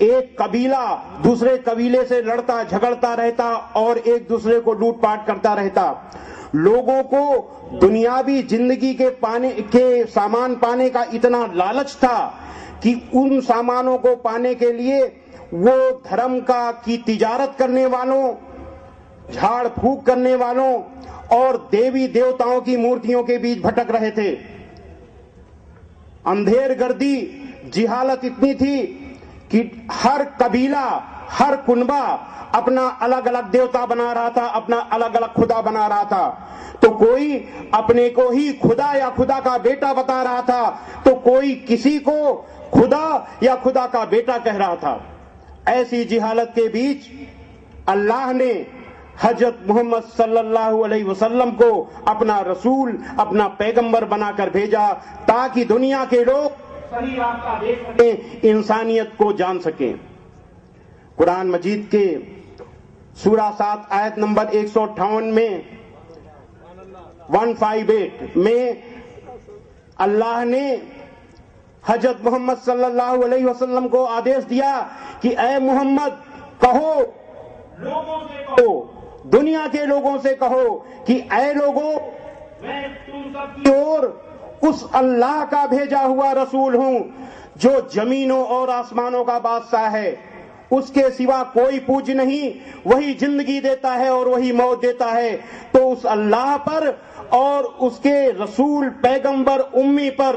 ایک قبیلہ دوسرے قبیلے سے لڑتا جھگڑتا رہتا اور ایک دوسرے کو لوٹ پاٹ کرتا رہتا۔ لوگوں کو دنیاوی زندگی کے سامان پانے کا اتنا لالچ تھا کہ ان سامانوں کو پانے کے لیے وہ دھرم کی تجارت کرنے والوں، جھاڑ پھونک کرنے والوں اور دیوی دیوتاؤں کی مورتیوں کے بیچ بھٹک رہے تھے۔ اندھیر گردی، جہالت اتنی تھی کہ ہر قبیلہ، ہر کنبہ اپنا الگ الگ دیوتا بنا رہا تھا، اپنا الگ الگ خدا بنا رہا تھا۔ تو کوئی اپنے کو ہی خدا یا خدا کا بیٹا بتا رہا تھا، تو کوئی کسی کو خدا یا خدا کا بیٹا کہہ رہا تھا۔ ایسی جہالت کے بیچ اللہ نے حضرت محمد صلی اللہ علیہ وسلم کو اپنا رسول، اپنا پیغمبر بنا کر بھیجا تاکہ دنیا کے لوگ صحیح راستہ دیکھ سکیں، انسانیت کو جان سکیں۔ قرآن مجید کے سورہ 7 آیت نمبر 158 میں 158 میں اللہ نے حضرت محمد صلی اللہ علیہ وسلم کو آدیش دیا کہ اے محمد کہو، لوگوں سے کہو، دنیا کے لوگوں سے کہو کہ اے لوگوں، میں تم سب کی اور اس اللہ کا بھیجا ہوا رسول ہوں جو زمینوں اور آسمانوں کا بادشاہ ہے، اس کے سوا کوئی پوج نہیں، وہی زندگی دیتا ہے اور وہی موت دیتا ہے۔ تو اس اللہ پر اور اس کے رسول پیغمبر امی پر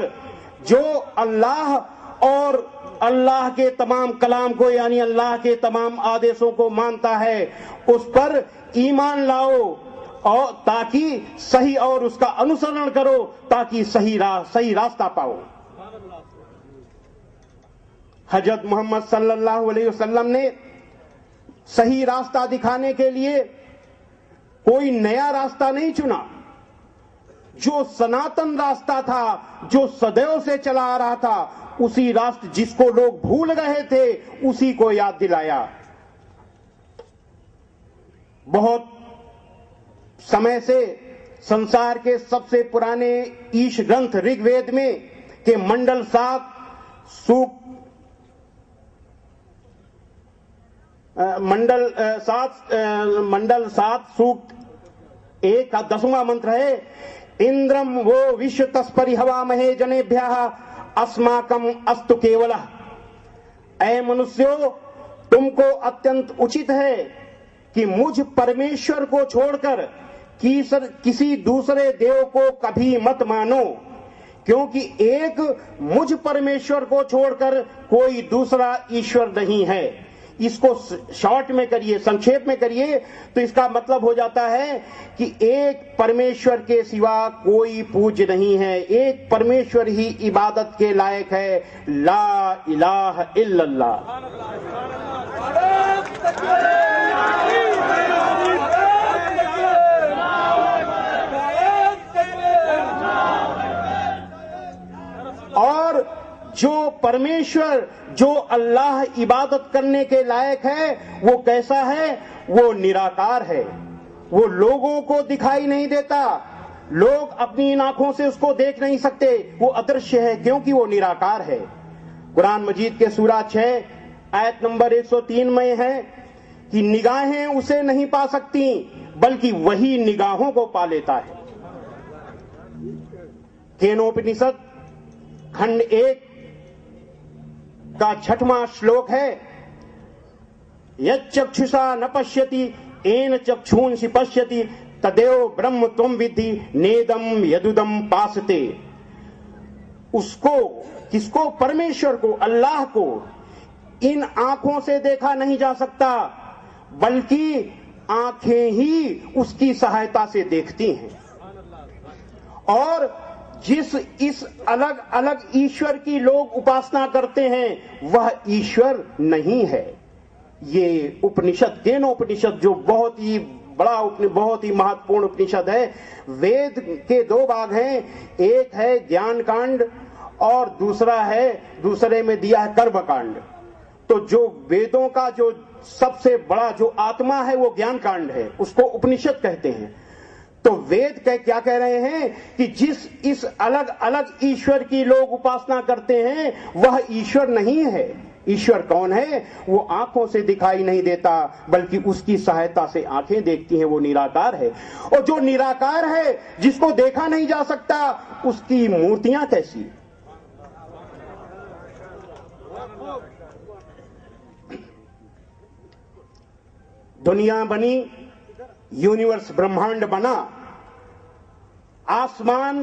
جو اللہ اور اللہ کے تمام کلام کو یعنی اللہ کے تمام آدیشوں کو مانتا ہے، اس پر ایمان لاؤ اور تاکہ صحیح اور اس کا انسرن کرو تاکہ صحیح راستہ پاؤ۔ حضرت محمد صلی اللہ علیہ وسلم نے صحیح راستہ دکھانے کے لیے کوئی نیا راستہ نہیں چنا، جو سناتن راستہ تھا، جو صدیوں سے چلا آ رہا تھا، اسی راستہ جس کو لوگ بھول گئے تھے اسی کو یاد دلایا۔ بہت سمے سے سنسار کے سب سے پرانے ایش گرنتھ رگ وید میں کہ منڈل 7 سوکت 1 کا 10واں منتر ہے، اندرم وہ وشو تسپری ہوا مہے جنیبھیہ اسماکم استو کیولہ۔ اے منسیو، تم کو اتنت اچت ہے کہ مجھ پرمیشور کو چھوڑ کر کسی دوسرے دیو کو کبھی مت مانو، کیونکہ ایک مجھ پرمیشور کو چھوڑ کر کوئی دوسرا ایشور نہیں ہے۔ اس کو شارٹ میں کریے، سنکھیپ میں کریے تو اس کا مطلب ہو جاتا ہے کہ ایک پرمیشور کے سوا کوئی پوج نہیں ہے، ایک پرمیشور ہی عبادت کے لائق ہے، لا الہ الا اللہ۔ اور جو پرمیشور، جو اللہ عبادت کرنے کے لائق ہے وہ کیسا ہے؟ وہ نراکار ہے، وہ لوگوں کو دکھائی نہیں دیتا، لوگ اپنی آنکھوں سے اس کو دیکھ نہیں سکتے، وہ ادرشیہ ہے کیونکہ وہ نراکار ہے۔ قرآن مجید کے سورہ 6 آیت نمبر 103 میں ہے کہ نگاہیں اسے نہیں پا سکتی بلکہ وہی نگاہوں کو پا لیتا ہے۔ کینوپنشد کھنڈ 1 کا 6واں شلوک ہے، یچکشا نہ پشیتی این چکشونسی پشیتی تدیو برہم تم ودھی نیدم یدودم پاستے۔ اس کو، کس کو؟ پرمیشور کو، اللہ کو ان آنکھوں سے دیکھا نہیں جا سکتا بلکہ آنکھیں ہی اس کی سہایتا سے دیکھتی ہیں۔ اور جس اس الگ الگ ایشور کی لوگ اپاسنا کرتے ہیں وہ ایشور نہیں ہے۔ یہ اپنشد، کینوپنشد، جو بہت ہی بڑا بہت ہی مہتوپورن اپنشد ہے، وید کے 2 بھاگ ہیں، ایک ہے گیان کانڈ اور دوسرے میں دیا ہے کرم کانڈ۔ تو جو ویدوں کا جو سب سے بڑا جو آتما ہے وہ گیان کانڈ ہے، اس کو اپنشد کہتے ہیں۔ تو وید کیا کہہ رہے ہیں کہ جس اس الگ الگ ایشور کی لوگ اپاسنا کرتے ہیں وہ ایشور نہیں ہے. ایشور کون ہے؟ وہ آنکھوں سے دکھائی نہیں دیتا بلکہ اس کی سہایتا سے آنکھیں دیکھتی ہیں. وہ نراکار ہے. اور جو نراکار ہے جس کو دیکھا نہیں جا سکتا اس کی مورتیاں کیسی؟ دنیا بنی، یونیورس برہمانڈ بنا، آسمان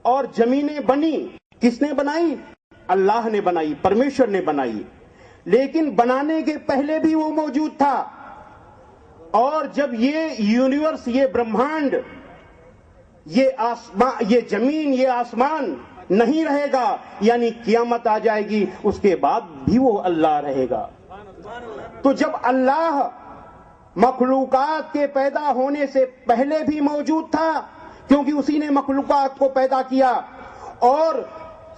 اور زمینیں بنی. کس نے بنائی؟ اللہ نے بنائی، پرمیشور نے بنائی. لیکن بنانے کے پہلے بھی وہ موجود تھا. اور جب یہ یونیورس، یہ برہمانڈ، یہ زمین، یہ آسمان نہیں رہے گا، یعنی قیامت آ جائے گی، اس کے بعد بھی وہ اللہ رہے گا. تو جب اللہ مخلوقات کے پیدا ہونے سے پہلے بھی موجود تھا، کیونکہ اسی نے مخلوقات کو پیدا کیا، اور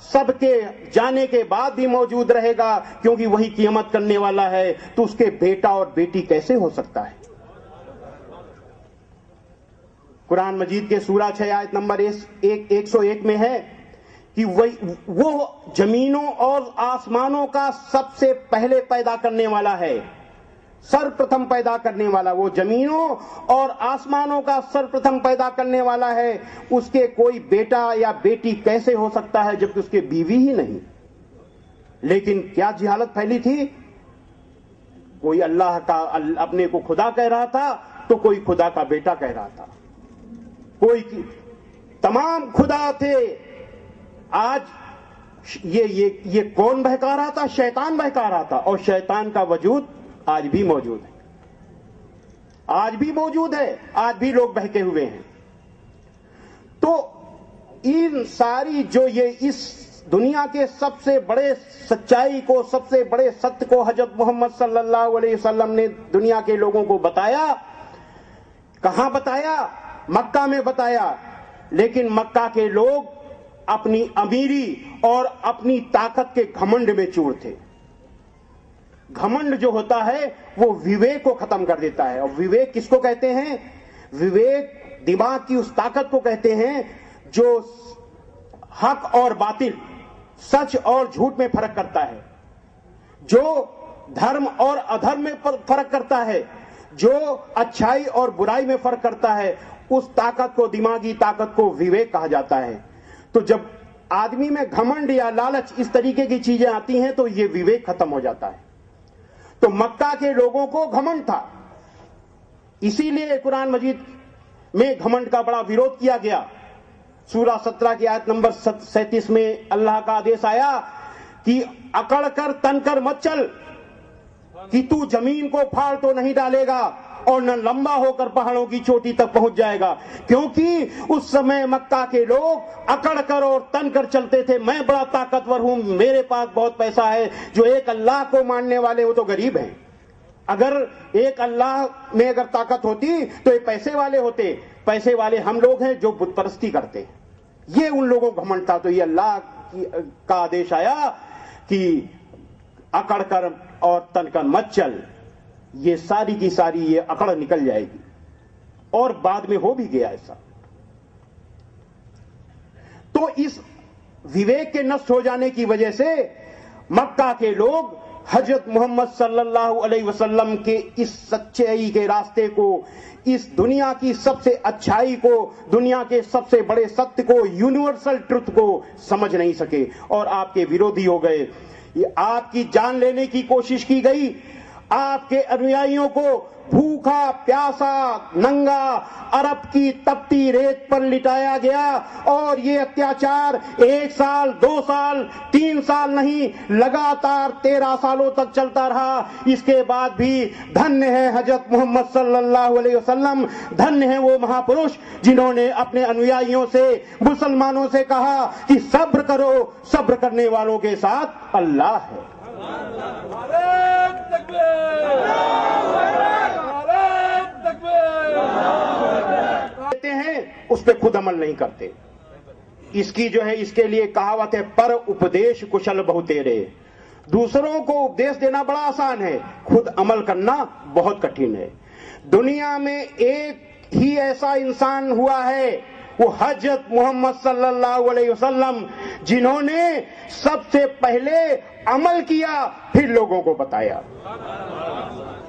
سب کے جانے کے بعد بھی موجود رہے گا کیونکہ وہی قیامت کرنے والا ہے، تو اس کے بیٹا اور بیٹی کیسے ہو سکتا ہے؟ قرآن مجید کے سورہ 6 آیت نمبر 101 میں ہے کہ وہ زمینوں اور آسمانوں کا سب سے پہلے پیدا کرنے والا ہے. سرپرتھم پیدا کرنے والا وہ زمینوں اور آسمانوں کا سرپرتھم پیدا کرنے والا ہے. اس کے کوئی بیٹا یا بیٹی کیسے ہو سکتا ہے جبکہ اس کے بیوی ہی نہیں؟ لیکن کیا جہالت پھیلی تھی؟ کوئی اللہ کا اپنے کو خدا کہہ رہا تھا تو کوئی خدا کا بیٹا کہہ رہا تھا. کوئی تمام خدا تھے. آج یہ کون بہکا رہا تھا؟ شیطان بہکا رہا تھا. اور شیطان کا وجود آج بھی موجود ہے. آج بھی موجود ہے. آج بھی لوگ بہکے ہوئے ہیں. تو ان ساری جو یہ اس دنیا کے سب سے بڑے سچائی کو، سب سے بڑے ستیہ کو حضرت محمد صلی اللہ علیہ وسلم نے دنیا کے لوگوں کو بتایا. کہاں بتایا؟ مکہ میں بتایا. لیکن مکہ کے لوگ اپنی امیری اور اپنی طاقت کے گھمنڈ میں چور تھے. گھمنڈ جو ہوتا ہے وہ وویک کو ختم کر دیتا ہے. اور وویک کس کو کہتے ہیں؟ وویک دماغ کی اس طاقت کو کہتے ہیں جو حق اور باطل، سچ اور جھوٹ میں فرق کرتا ہے، جو دھرم اور ادھرم میں فرق کرتا ہے، جو اچھائی اور برائی میں فرق کرتا ہے. اس طاقت کو، دماغی طاقت کو وویک کہا جاتا ہے. تو جب آدمی میں گھمنڈ یا لالچ اس طریقے کی چیزیں آتی ہیں تو یہ وویک ختم ہو جاتا ہے. تو مکہ کے لوگوں کو گھمنڈ تھا. اسی لیے قرآن مجید میں گھمنڈ کا بڑا ویرودھ کیا گیا. سورہ 17 کی آیت نمبر 37 میں اللہ کا آدیش آیا کہ اکڑ کر تن کر مت چل، کہ تو زمین کو پھاڑ تو نہیں ڈالے گا اور نہ لمبا ہو کر پہاڑوں کی چوٹی تک پہنچ جائے گا. کیونکہ اس سمے مکہ کے لوگ اکڑ کر اور تن کر چلتے تھے. میں بڑا طاقتور ہوں، میرے پاس بہت پیسہ ہے. جو ایک اللہ کو ماننے والے وہ تو غریب ہیں. اگر ایک اللہ میں اگر طاقت ہوتی تو یہ پیسے والے ہوتے. پیسے والے ہم لوگ ہیں جو بت پرستی کرتے ہیں. یہ ان لوگوں کو گھمنڈ تھا. تو یہ اللہ کا آدیش آیا کہ اکڑ کر اور تن کر مت چل. یہ ساری کی ساری یہ اکڑ نکل جائے گی. اور بعد میں ہو بھی گیا ایسا. تو اس وویک کے نشٹ ہو جانے کی وجہ سے مکہ کے لوگ حضرت محمد صلی اللہ علیہ وسلم کے اس سچائی کے راستے کو، اس دنیا کی سب سے اچھائی کو، دنیا کے سب سے بڑے ستیہ کو، یونیورسل ٹروتھ کو سمجھ نہیں سکے اور آپ کے ویرودھی ہو گئے. یہ آپ کی جان لینے کی کوشش کی گئی. آپ کے انویائیوں کو بھوکا پیاسا ننگا عرب کی تپتی ریت پر لٹایا گیا. اور یہ اتیاچار 1 سال 2 سال 3 سال نہیں، لگاتار 13 سالوں تک چلتا رہا. اس کے بعد بھی دھنیہ ہے حضرت محمد صلی اللہ علیہ وسلم، دھنیہ ہے وہ مہاپروش جنہوں نے اپنے انویائیوں سے، مسلمانوں سے کہا کہ صبر کرو، صبر کرنے والوں کے ساتھ اللہ ہے. کہتے ہیں اس پہ خود عمل نہیں کرتے. اس کی جو ہے اس کے لیے کہاوت ہے، پر اپدیش کشل بہو تیرے. دوسروں کو اپدیش دینا بڑا آسان ہے، خود عمل کرنا بہت کٹھن ہے. دنیا میں ایک ہی ایسا انسان ہوا ہے وہ حضرت محمد صلی اللہ علیہ وسلم، جنہوں نے سب سے پہلے عمل کیا پھر لوگوں کو بتایا۔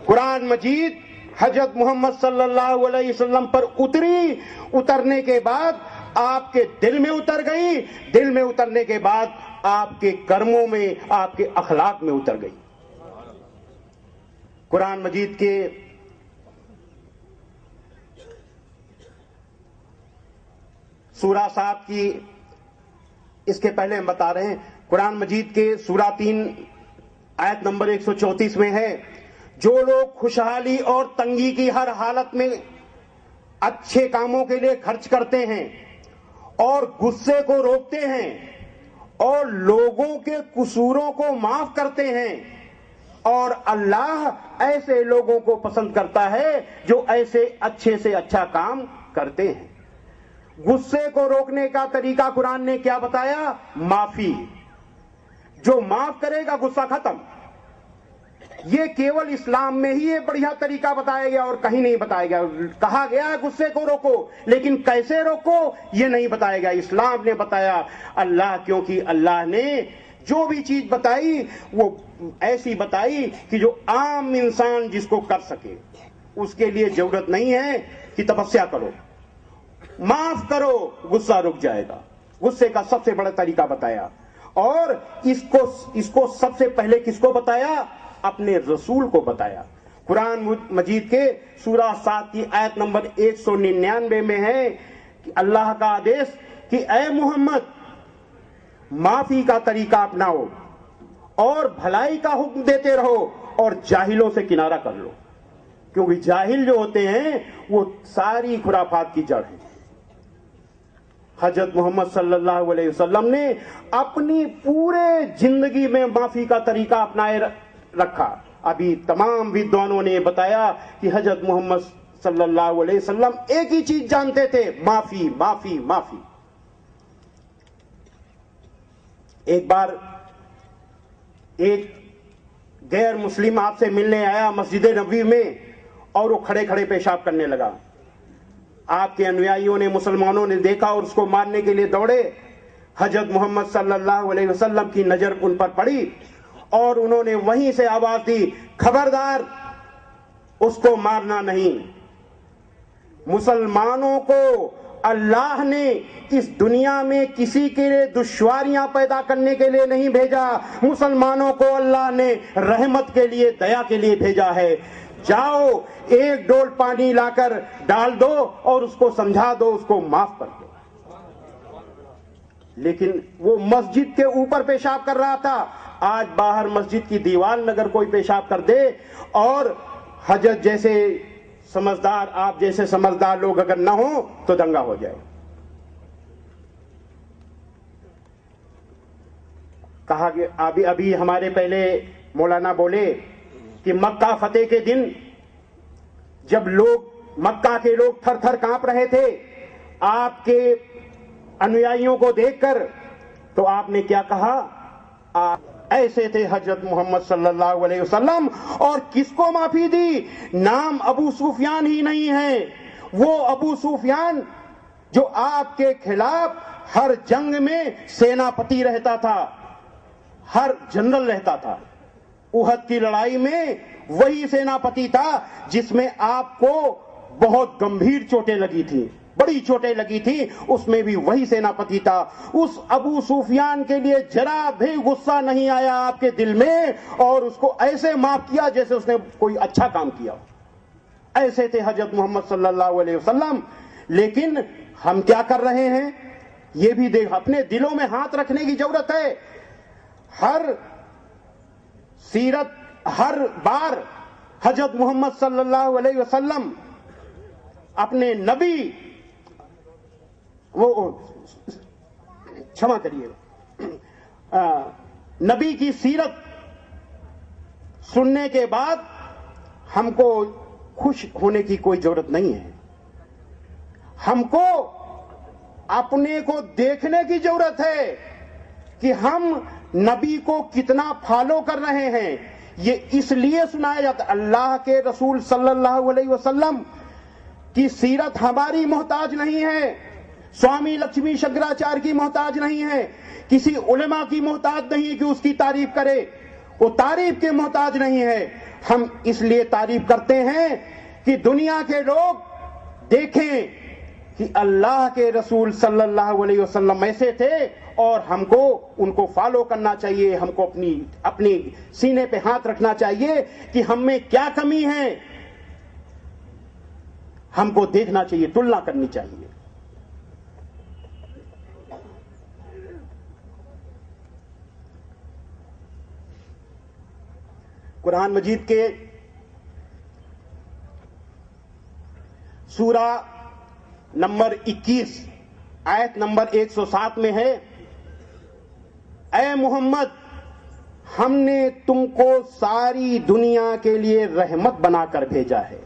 قرآن مجید حضرت محمد صلی اللہ علیہ وسلم پر اترنے کے بعد آپ کے دل میں اتر گئی، دل میں اترنے کے بعد آپ کے کرموں میں، آپ کے اخلاق میں اتر گئی۔ قرآن مجید کے سورہ صاد کی، اس کے پہلے ہم بتا رہے ہیں، قرآن مجید کے سورہ 3 آیت نمبر 134 میں ہے، جو لوگ خوشحالی اور تنگی کی ہر حالت میں اچھے کاموں کے لیے خرچ کرتے ہیں اور غصے کو روکتے ہیں اور لوگوں کے قصوروں کو معاف کرتے ہیں، اور اللہ ایسے لوگوں کو پسند کرتا ہے جو ایسے اچھے سے اچھا کام کرتے ہیں۔ غصے کو روکنے کا طریقہ قرآن نے کیا بتایا؟ معافی۔ جو معاف کرے گا غصہ ختم۔ یہ کیول اسلام میں ہی یہ بڑھیا طریقہ بتایا گیا اور کہیں نہیں بتایا گیا۔ کہا گیا غصے کو روکو، لیکن کیسے روکو یہ نہیں بتایا گیا، اسلام نے بتایا۔ اللہ، کیونکہ اللہ نے جو بھی چیز بتائی وہ ایسی بتائی کہ جو عام انسان جس کو کر سکے، اس کے لیے ضرورت نہیں ہے کہ تپسیا کرو، معاف کرو، غصہ رک جائے گا۔ غصے کا سب سے بڑا طریقہ بتایا، اور اس کو سب سے پہلے کس کو بتایا؟ اپنے رسول کو بتایا۔ قرآن مجید کے سورہ 7 کی آیت نمبر 199 میں ہے کہ اللہ کا آدیش کہ اے محمد معافی کا طریقہ اپناؤ اور بھلائی کا حکم دیتے رہو اور جاہلوں سے کنارہ کر لو، کیونکہ جاہل جو ہوتے ہیں وہ ساری خرافات کی جڑ ہے۔ حضرت محمد صلی اللہ علیہ وسلم نے اپنی پورے زندگی میں معافی کا طریقہ اپنائے رکھا۔ ابھی تمام ودوانوں نے بتایا کہ حضرت محمد صلی اللہ علیہ وسلم ایک ہی چیز جانتے تھے، معافی معافی معافی۔ ایک بار ایک غیر مسلم آپ سے ملنے آیا مسجد نبوی میں، اور وہ کھڑے کھڑے پیشاب کرنے لگا۔ آپ کے انویائیوں نے، مسلمانوں نے دیکھا اور اس کو مارنے کے لیے دوڑے۔ حضرت محمد صلی اللہ علیہ وسلم کی نظر ان پر پڑی اور انہوں نے وہیں سے آواز دی، خبردار، اس کو مارنا نہیں۔ مسلمانوں کو اللہ نے اس دنیا میں کسی کے لیے دشواریاں پیدا کرنے کے لیے نہیں بھیجا، مسلمانوں کو اللہ نے رحمت کے لیے، دیا کے لیے بھیجا ہے۔ جاؤ ایک ڈول پانی لا کر ڈال دو اور اس کو سمجھا دو، اس کو معاف کر دو۔ لیکن وہ مسجد کے اوپر پیشاب کر رہا تھا۔ آج باہر مسجد کی دیوار میں اگر کوئی پیشاب کر دے اور حضرت جیسے سمجھدار، آپ جیسے سمجھدار لوگ اگر نہ ہوں تو دنگا ہو جائے۔ کہا کہ ابھی ہمارے پہلے مولانا بولے کہ مکہ فتح کے دن جب مکہ کے لوگ تھر تھر کانپ رہے تھے آپ کے انویائیوں کو دیکھ کر، تو آپ نے کیا کہا؟ ایسے تھے حضرت محمد صلی اللہ علیہ وسلم، اور کس کو معافی دی؟ نام ابو سفیان ہی نہیں ہے، وہ ابو سفیان جو آپ کے خلاف ہر جنگ میں سیناپتی رہتا تھا، ہر جنرل رہتا تھا۔ احد کی لڑائی میں وہی سیناپتی تھا جس میں آپ کو بہت گمبھیر چوٹیں لگی تھی، بڑی چوٹیں لگی تھی، اس میں بھی وہی سیناپتی تھا۔ اس ابو سفیان کے لیے ذرا بھی غصہ نہیں آیا آپ کے دل میں، اور اس کو ایسے معاف کیا جیسے اس نے کوئی اچھا کام کیا۔ ایسے تھے حضرت محمد صلی اللہ علیہ وسلم۔ لیکن ہم کیا کر رہے ہیں یہ بھی دیکھ، اپنے دلوں میں ہاتھ رکھنے کی ضرورت ہے۔ ہر بار حضرت محمد صلی اللہ علیہ وسلم اپنے نبی، چھما کریے، نبی کی سیرت سننے کے بعد ہم کو خوش ہونے کی کوئی ضرورت نہیں ہے، ہم کو اپنے کو دیکھنے کی ضرورت ہے کہ ہم نبی کو کتنا فالو کر رہے ہیں۔ یہ اس لیے سنایا جاتا، اللہ کے رسول صلی اللہ علیہ وسلم کی سیرت ہماری محتاج نہیں ہے، سوامی لکشمی شنکراچاریہ کی محتاج نہیں ہے، کسی علماء کی محتاج نہیں کہ اس کی تعریف کرے، وہ تعریف کے محتاج نہیں ہے۔ ہم اس لیے تعریف کرتے ہیں کہ دنیا کے لوگ دیکھیں کہ اللہ کے رسول صلی اللہ علیہ وسلم ایسے تھے اور ہم کو ان کو فالو کرنا چاہیے، ہم کو اپنی سینے پہ ہاتھ رکھنا چاہیے کہ ہم میں کیا کمی ہے، ہم کو دیکھنا چاہیے، تلنا کرنی چاہیے۔ قرآن مجید کے سورہ نمبر 21 آیت نمبر 107 میں ہے، اے محمد ہم نے تم کو ساری دنیا کے لیے رحمت بنا کر بھیجا ہے،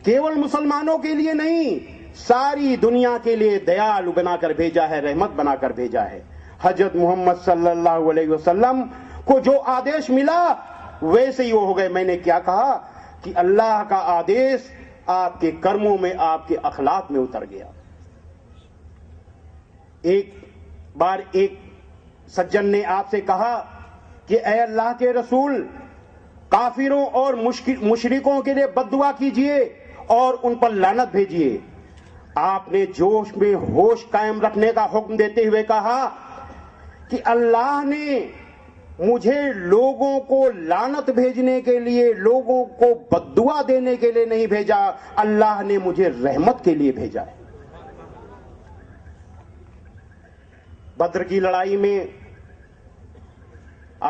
کیول مسلمانوں کے لیے نہیں، ساری دنیا کے لیے دیالو بنا کر بھیجا ہے، رحمت بنا کر بھیجا ہے۔ حضرت محمد صلی اللہ علیہ وسلم کو جو آدیش ملا ویسے ہی وہ ہو گئے۔ میں نے کیا کہا کہ اللہ کا آدیش آپ کے کرموں میں، آپ کے اخلاق میں اتر گیا۔ ایک بار ایک سجن نے آپ سے کہا کہ اے اللہ کے رسول، کافروں اور مشرکوں کے لیے بد دعا کیجئے اور ان پر لعنت بھیجئے۔ آپ نے جوش میں ہوش قائم رکھنے کا حکم دیتے ہوئے کہا کہ اللہ نے مجھے لوگوں کو لعنت بھیجنے کے لیے، لوگوں کو بد دعا دینے کے لیے نہیں بھیجا، اللہ نے مجھے رحمت کے لیے بھیجا ہے۔ بدر کی لڑائی میں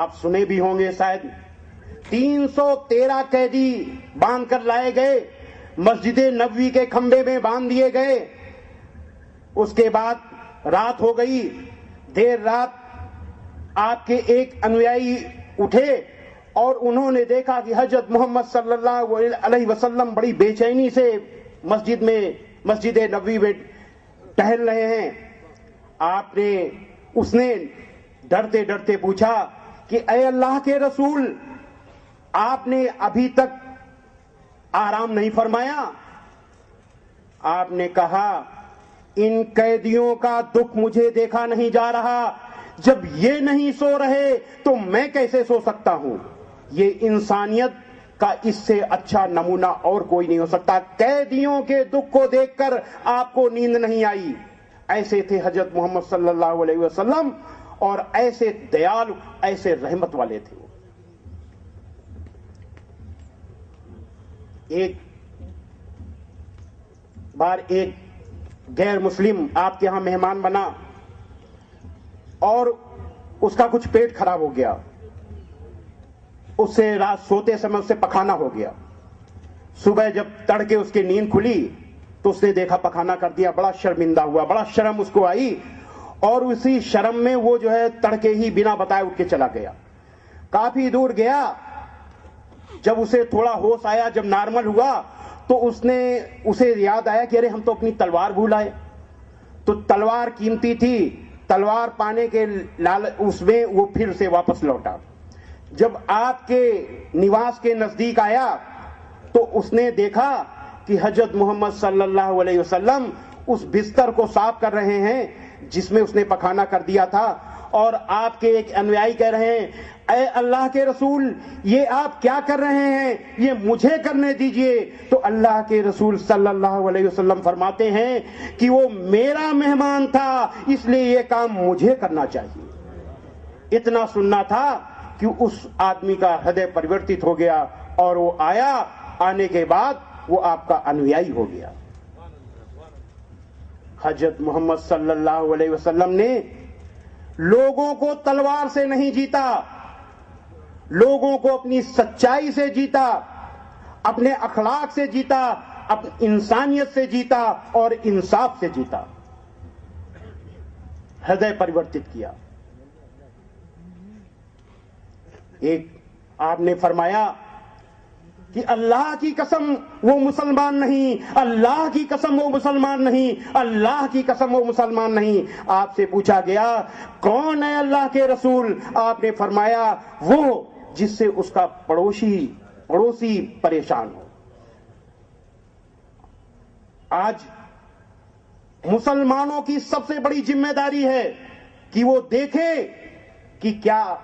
آپ سنے بھی ہوں گے شاید، 313 قیدی باندھ کر لائے گئے، مسجد نبوی کے کھمبے میں باندھ دیے گئے۔ اس کے بعد رات ہو گئی، دیر رات آپ کے ایک انویائی اٹھے اور انہوں نے دیکھا کہ حضرت محمد صلی اللہ علیہ وسلم بڑی بے چینی سے مسجد نبوی میں ٹہل رہے ہیں۔ اس نے ڈرتے ڈرتے پوچھا کہ اے اللہ کے رسول، آپ نے ابھی تک آرام نہیں فرمایا؟ آپ نے کہا ان قیدیوں کا دکھ مجھے دیکھا نہیں جا رہا، جب یہ نہیں سو رہے تو میں کیسے سو سکتا ہوں؟ یہ انسانیت کا اس سے اچھا نمونہ اور کوئی نہیں ہو سکتا۔ قیدیوں کے دکھ کو دیکھ کر آپ کو نیند نہیں آئی۔ ایسے تھے حضرت محمد صلی اللہ علیہ وسلم، اور ایسے دیالو، ایسے رحمت والے تھے۔ ایک بار ایک غیر مسلم آپ کے ہاں مہمان بنا اور اس کا کچھ پیٹ خراب ہو گیا، اس سے رات سوتے سمے اس سے پخانا ہو گیا۔ صبح جب تڑکے اس کی نیند کھلی تو اس نے دیکھا پخانا کر دیا، بڑا شرمندہ ہوا، بڑا شرم اس کو آئی، اور اسی شرم میں وہ جو ہے تڑکے ہی بنا بتائے اٹھ کے چلا گیا۔ کافی دور گیا، جب اسے تھوڑا ہوش آیا، جب نارمل ہوا تو اسے یاد آیا کہ ارے ہم تو اپنی تلوار بھول آئے۔ تو تلوار قیمتی تھی، تلوار پانے کے اس میں وہ پھر سے واپس لوٹا۔ جب آپ کے نواس کے نزدیک آیا تو اس نے دیکھا کہ حضرت محمد صلی اللہ علیہ وسلم اس بستر کو صاف کر رہے ہیں جس میں اس نے پخانا کر دیا تھا، اور آپ کے ایک انویائی کہہ رہے ہیں اے اللہ کے رسول، یہ آپ کیا کر رہے ہیں، یہ مجھے کرنے دیجئے۔ تو اللہ کے رسول صلی اللہ علیہ وسلم فرماتے ہیں کہ وہ میرا مہمان تھا، اس لیے یہ کام مجھے کرنا چاہیے۔ اتنا سننا تھا کہ اس آدمی کا ہردے پریورتت ہو گیا، اور وہ آیا، آنے کے بعد وہ آپ کا انویائی ہو گیا۔ حضرت محمد صلی اللہ علیہ وسلم نے لوگوں کو تلوار سے نہیں جیتا، لوگوں کو اپنی سچائی سے جیتا، اپنے اخلاق سے جیتا، اپنی انسانیت سے جیتا اور انصاف سے جیتا، ہردے پریورتت کیا۔ ایک آپ نے فرمایا کہ اللہ کی قسم وہ مسلمان نہیں، اللہ کی قسم وہ مسلمان نہیں، اللہ کی قسم وہ مسلمان نہیں۔ آپ سے پوچھا گیا کون ہے اللہ کے رسول؟ آپ نے فرمایا وہ جس سے اس کا پڑوسی پریشان ہو۔ آج مسلمانوں کی سب سے بڑی ذمہ داری ہے کہ وہ دیکھیں کہ کیا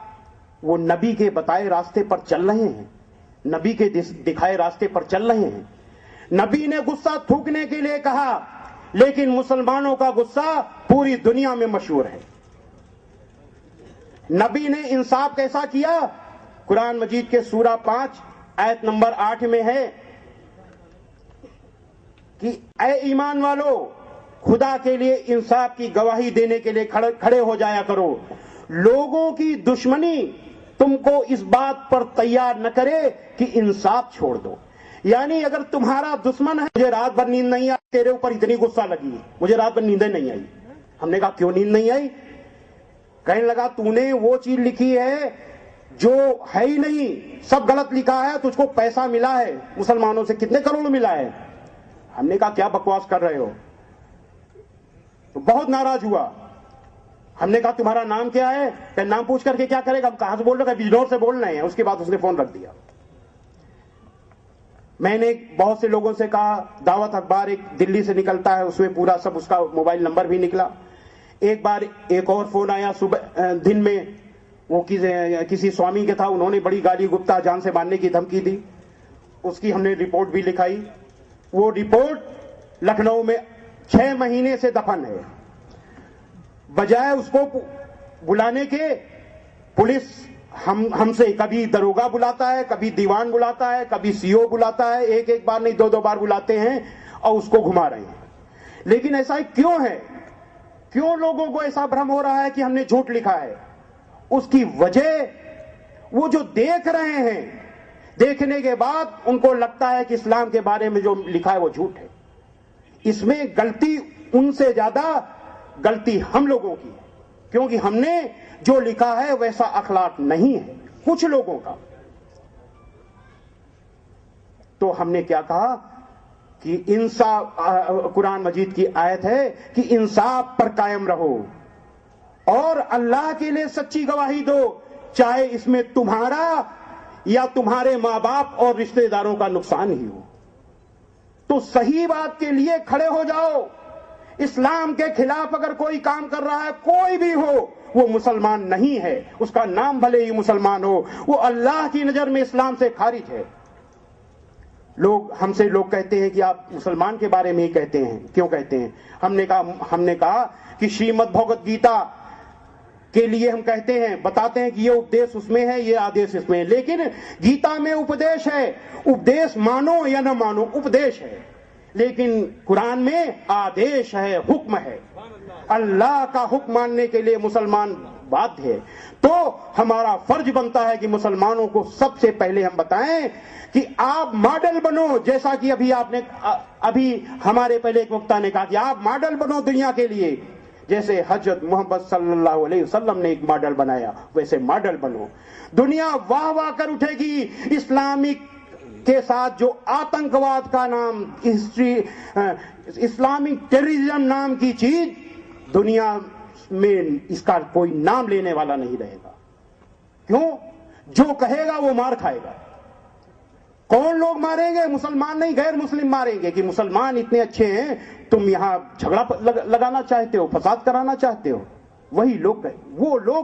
وہ نبی کے بتائے راستے پر چل رہے ہیں، نبی کے دکھائے راستے پر چل رہے ہیں۔ نبی نے غصہ تھوکنے کے لیے کہا، لیکن مسلمانوں کا غصہ پوری دنیا میں مشہور ہے۔ نبی نے انصاف کیسا کیا؟ قرآن مجید کے سورہ 5 آیت نمبر 8 میں ہے کہ اے ایمان والو، خدا کے لیے انصاف کی گواہی دینے کے لیے کھڑے ہو جایا کرو۔ لوگوں کی دشمنی تم کو اس بات پر تیار نہ کرے کہ انصاف چھوڑ دو۔ یعنی اگر تمہارا دشمن ہے، مجھے رات بھر نیند نہیں آئی، تیرے اوپر اتنی غصہ لگی، مجھے رات بھر نیندیں نہیں آئی۔ ہم نے کہا کیوں نیند نہیں آئی؟ کہنے لگا تو نے وہ چیز لکھی ہے جو ہے ہی نہیں، سب غلط لکھا ہے، تجھ کو پیسہ ملا ہے، مسلمانوں سے کتنے کروڑ ملا ہے۔ ہم نے کہا کیا بکواس کر رہے ہو؟ تو بہت ناراض ہوا۔ ہم نے کہا تمہارا نام کیا ہے؟ کہ نام پوچھ کر کے کیا کرے گا، ہم کہاں سے بول رہے ہیں، بجنور سے بول رہے ہیں۔ اس کے بعد اس نے فون رکھ دیا۔ میں نے بہت سے لوگوں سے کہا، دعوت اخبار ایک دلی سے نکلتا ہے، اس میں پورا سب اس کا موبائل نمبر بھی نکلا۔ ایک بار ایک اور فون آیا صبح دن میں، وہ کسی سوامی کے تھا، انہوں نے بڑی گالی گپتا جان سے مارنے کی دھمکی دی۔ اس کی ہم نے رپورٹ بھی لکھائی۔ وہ رپورٹ لکھنؤ میں 6 مہینے سے دفن ہے۔ بجائے اس کو بلانے کے، پولیس ہم سے کبھی دروگا بلاتا ہے، کبھی دیوان بلاتا ہے، کبھی سی او بلاتا ہے، ایک بار نہیں 2 بار بلاتے ہیں اور اس کو گھما رہے ہیں۔ لیکن ایسا کیوں ہے؟ کیوں لوگوں کو ایسا بھرم ہو رہا ہے کہ ہم نے جھوٹ لکھا ہے؟ اس کی وجہ وہ جو دیکھ رہے ہیں، دیکھنے کے بعد ان کو لگتا ہے کہ اسلام کے بارے میں جو لکھا ہے وہ جھوٹ ہے۔ اس میں غلطی ان سے زیادہ غلطی ہم لوگوں کی ہے، کیونکہ ہم نے جو لکھا ہے ویسا اخلاق نہیں ہے کچھ لوگوں کا۔ تو ہم نے کیا کہا کہ انصاف، قرآن مجید کی آیت ہے کہ انصاف پر قائم رہو اور اللہ کے لیے سچی گواہی دو، چاہے اس میں تمہارا یا تمہارے ماں باپ اور رشتہ داروں کا نقصان ہی ہو۔ تو صحیح بات کے لیے کھڑے ہو جاؤ۔ اسلام کے خلاف اگر کوئی کام کر رہا ہے، کوئی بھی ہو، وہ مسلمان نہیں ہے، اس کا نام بھلے ہی مسلمان ہو، وہ اللہ کی نظر میں اسلام سے خارج ہے۔ ہم سے لوگ کہتے ہیں کہ آپ مسلمان کے بارے میں ہی کہتے ہیں، کیوں کہتے ہیں؟ ہم نے کہا کہ شریمد بھگوت گیتا کے لیے ہم کہتے ہیں، بتاتے ہیں کہ یہ اپدیش اس میں ہے، یہ آدیش اس میں ہے، لیکن گیتا میں اپدیش ہے، اپدیش مانو یا نہ مانو، اپدیش ہے، لیکن قرآن میں آدیش ہے، حکم ہے۔ اللہ کا حکم ماننے کے لیے مسلمان بادھ ہے۔ تو ہمارا فرض بنتا ہے کہ مسلمانوں کو سب سے پہلے ہم بتائیں کہ آپ ماڈل بنو، جیسا کہ ابھی ہمارے پہلے ایک وکتا نے کہا کہ آپ ماڈل بنو دنیا کے لیے، جیسے حضرت محمد صلی اللہ علیہ وسلم نے ایک ماڈل بنایا، ویسے ماڈل بنو۔ دنیا واہ واہ کر اٹھے گی اسلامک کے ساتھ جو آتنکواد کا نام، اسلامک ٹیررزم نام کی چیز، دنیا میں اس کا کوئی نام لینے والا نہیں رہے گا۔ کیوں؟ جو کہے گا وہ مار کھائے گا۔ کون لوگ ماریں گے؟ مسلمان نہیں، غیر مسلم ماریں گے کہ مسلمان اتنے اچھے ہیں، تم یہاں جھگڑا لگانا چاہتے ہو، فساد کرانا چاہتے ہو، وہی لوگ وہ لوگ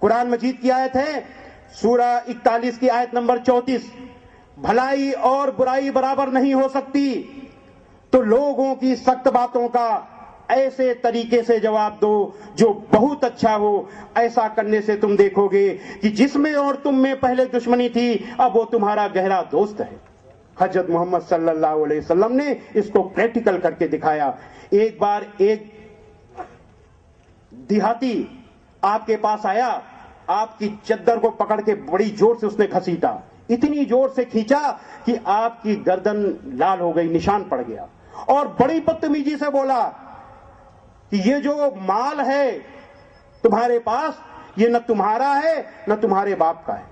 قرآن مجید کی آیت ہے سورہ 41 کی آیت نمبر 34، بھلائی اور برائی برابر نہیں ہو سکتی، تو لوگوں کی سخت باتوں کا ایسے طریقے سے جواب دو جو بہت اچھا ہو۔ ایسا کرنے سے تم دیکھو گے کہ جس میں اور تم میں پہلے دشمنی تھی، اب وہ تمہارا گہرا دوست ہے۔ حضرت محمد صلی اللہ علیہ وسلم نے اس کو پریکٹیکل کر کے دکھایا۔ ایک بار ایک دیہاتی آپ کے پاس آیا، آپ کی چادر کو پکڑ کے بڑی زور سے اس نے گھسیٹا، اتنی زور سے کھینچا کہ آپ کی گردن لال ہو گئی، نشان پڑ گیا، اور بڑی بدتمیزی سے بولا کہ یہ جو مال ہے تمہارے پاس، یہ نہ تمہارا ہے نہ تمہارے باپ کا ہے۔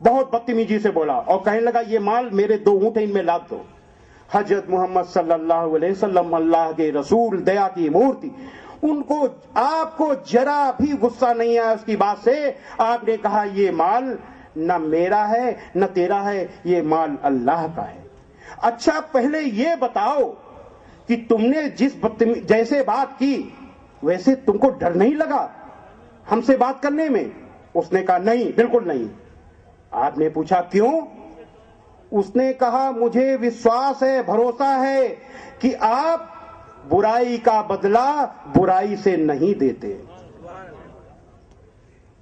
بہت بدتمیزی سے بولا اور کہنے لگا یہ مال میرے 2 اونٹ ہیں، ان میں لاد دو۔ حضرت محمد صلی اللہ علیہ وسلم اللہ کے رسول، دیا کی مورتی، ان کو آپ کو ذرا بھی غصہ نہیں آیا اس کی بات سے۔ آپ نے کہا یہ مال نہ میرا ہے نہ تیرا ہے، یہ مال اللہ کا ہے۔ اچھا پہلے یہ بتاؤ کہ تم نے جیسے بات کی ویسے تم کو ڈر نہیں لگا ہم سے بات کرنے میں؟ اس نے کہا نہیں، بالکل نہیں۔ آپ نے پوچھا کیوں؟ اس نے کہا مجھے وشواس ہے، بھروسہ ہے کہ آپ برائی کا بدلہ برائی سے نہیں دیتے۔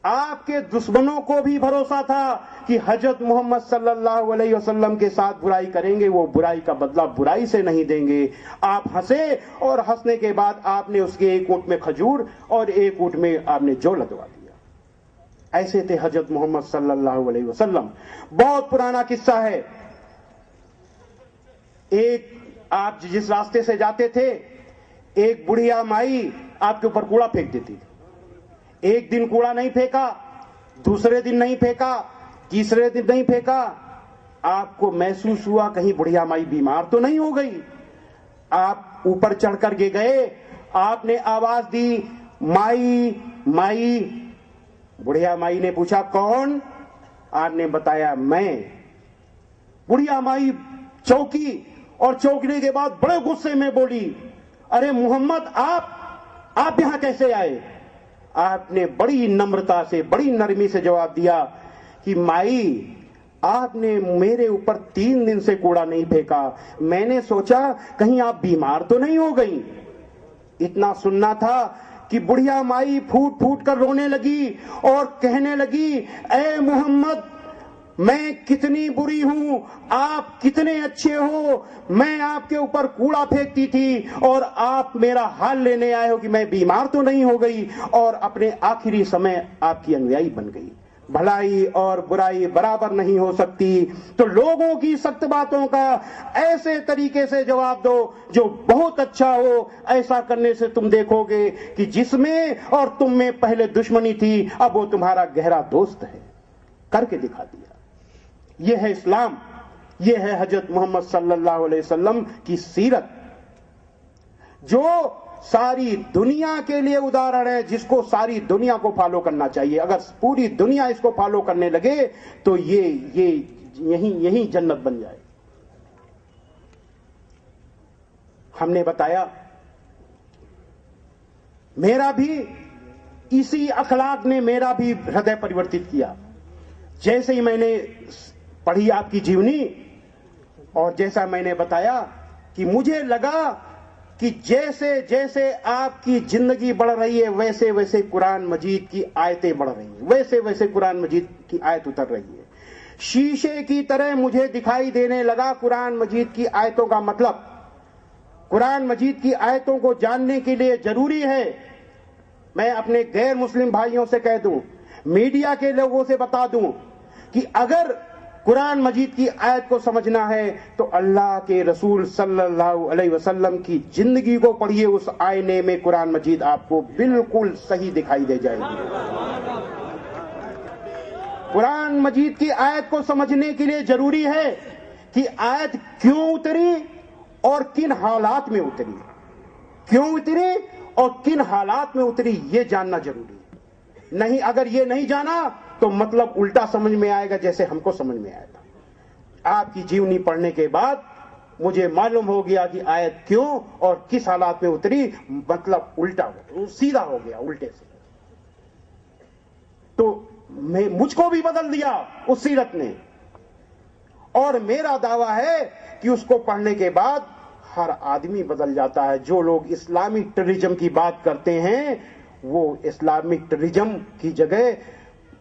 آپ کے دشمنوں کو بھی بھروسہ تھا کہ حضرت محمد صلی اللہ علیہ وسلم کے ساتھ برائی کریں گے، وہ برائی کا بدلہ برائی سے نہیں دیں گے۔ آپ ہنسے اور ہنسنے کے بعد آپ نے اس کے ایک اونٹ میں کھجور اور ایک اونٹ میں آپ نے جو لدوا دیا۔ ایسے تھے حضرت محمد صلی اللہ علیہ وسلم۔ بہت پرانا قصہ ہے، ایک آپ جس راستے سے جاتے تھے ایک بڑھیا مائی آپ کے اوپر کوڑا پھینک دیتی تھی۔ ایک دن کوڑا نہیں پھینکا، دوسرے دن نہیں پھینکا، تیسرے دن نہیں پھینکا، آپ کو محسوس ہوا کہیں بڑھیا مائی بیمار تو نہیں ہو گئی۔ آپ اوپر چڑھ کر کے گئے، آپ نے آواز دی مائی مائی۔ بڑھیا مائی نے پوچھا کون؟ آپ نے بتایا میں۔ بڑھیا مائی چوکی اور چوکنے کے بعد بڑے غصے میں بولی ارے محمد آپ یہاں کیسے آئے؟ آپ نے بڑی نمرتا سے بڑی نرمی سے جواب دیا کہ مائی آپ نے میرے اوپر 3 دن سے کوڑا نہیں پھینکا، میں نے سوچا کہیں آپ بیمار تو نہیں ہو گئی۔ اتنا سننا تھا کہ بڑھیا مائی پھوٹ پھوٹ کر رونے لگی اور کہنے لگی اے محمد میں کتنی بری ہوں، آپ کتنے اچھے ہو، میں آپ کے اوپر کوڑا پھینکتی تھی اور آپ میرا حال لینے آئے ہو کہ میں بیمار تو نہیں ہو گئی، اور اپنے آخری سمے آپ کی انویائی بن گئی۔ بھلائی اور برائی برابر نہیں ہو سکتی، تو لوگوں کی سخت باتوں کا ایسے طریقے سے جواب دو جو بہت اچھا ہو۔ ایسا کرنے سے تم دیکھو گے کہ جس میں اور تم میں پہلے دشمنی تھی اب وہ تمہارا گہرا دوست ہے۔ کر کے دکھا دیا۔ یہ ہے اسلام، یہ ہے حضرت محمد صلی اللہ علیہ وسلم کی سیرت جو ساری دنیا کے لیے ادارن ہے، جس کو ساری دنیا کو فالو کرنا چاہیے۔ اگر پوری دنیا اس کو فالو کرنے لگے تو یہ یہیں جنت بن جائے۔ ہم نے بتایا میرا بھی اسی اخلاق نے میرا بھی ہردے پریورتت کیا۔ جیسے ہی میں نے پڑھی آپ کی جیونی اور جیسا میں نے بتایا کہ مجھے لگا کہ جیسے جیسے آپ کی زندگی بڑھ رہی ہے ویسے ویسے قرآن مجید کی آیتیں بڑھ رہی ہیں، ویسے ویسے قرآن مجید کی آیت اتر رہی ہے۔ شیشے کی طرح مجھے دکھائی دینے لگا قرآن مجید کی آیتوں کا مطلب۔ قرآن مجید کی آیتوں کو جاننے کے لیے ضروری ہے، میں اپنے غیر مسلم بھائیوں سے کہہ دوں، میڈیا کے لوگوں سے بتا دوں کہ اگر قرآن مجید کی آیت کو سمجھنا ہے تو اللہ کے رسول صلی اللہ علیہ وسلم کی زندگی کو پڑھیے، اس آئینے میں قرآن مجید آپ کو بالکل صحیح دکھائی دے جائے گی۔ قرآن مجید کی آیت کو سمجھنے کے لیے ضروری ہے کہ آیت کیوں اتری اور کن حالات میں اتری، کیوں اتری اور کن حالات میں اتری، یہ جاننا ضروری ہے۔ نہیں، اگر یہ نہیں جانا تو مطلب الٹا سمجھ میں آئے گا جیسے ہم کو سمجھ میں آیا تھا۔ آپ کی جیونی پڑھنے کے بعد مجھے معلوم ہو گیا کہ آیت کیوں اور کس حالات میں اتری، مطلب الٹا ہو، سیدھا ہو گیا الٹے سے۔ تو مجھ کو بھی بدل دیا اس سیرت نے، اور میرا دعویٰ ہے کہ اس کو پڑھنے کے بعد ہر آدمی بدل جاتا ہے۔ جو لوگ اسلامک ٹیررزم کی بات کرتے ہیں وہ اسلامک ٹیررزم کی جگہ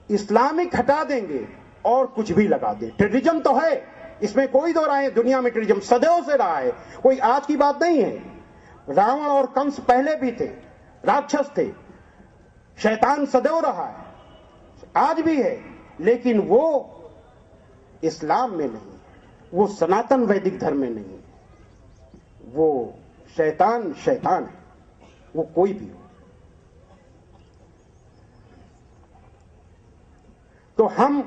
اسلامک ہٹا دیں گے اور کچھ بھی لگا دیں۔ ٹیررزم تو ہے، اس میں کوئی دو رائے، دنیا میں ٹیررزم صدیوں سے رہا ہے، کوئی آج کی بات نہیں ہے۔ راون اور کنس پہلے بھی تھے، راکشس تھے، شیطان صدیوں رہا ہے، آج بھی ہے، لیکن وہ اسلام میں نہیں، وہ سناتن ویدک دھرم میں نہیں، وہ شیطان ہے، وہ کوئی بھی ہو۔ تو ہم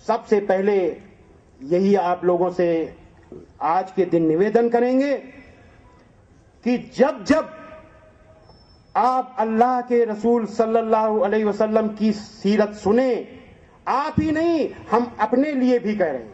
سب سے پہلے یہی آپ لوگوں سے آج کے دن نویدن کریں گے کہ جب جب آپ اللہ کے رسول صلی اللہ علیہ وسلم کی سیرت سنیں، آپ ہی نہیں ہم اپنے لیے بھی کہہ رہے ہیں،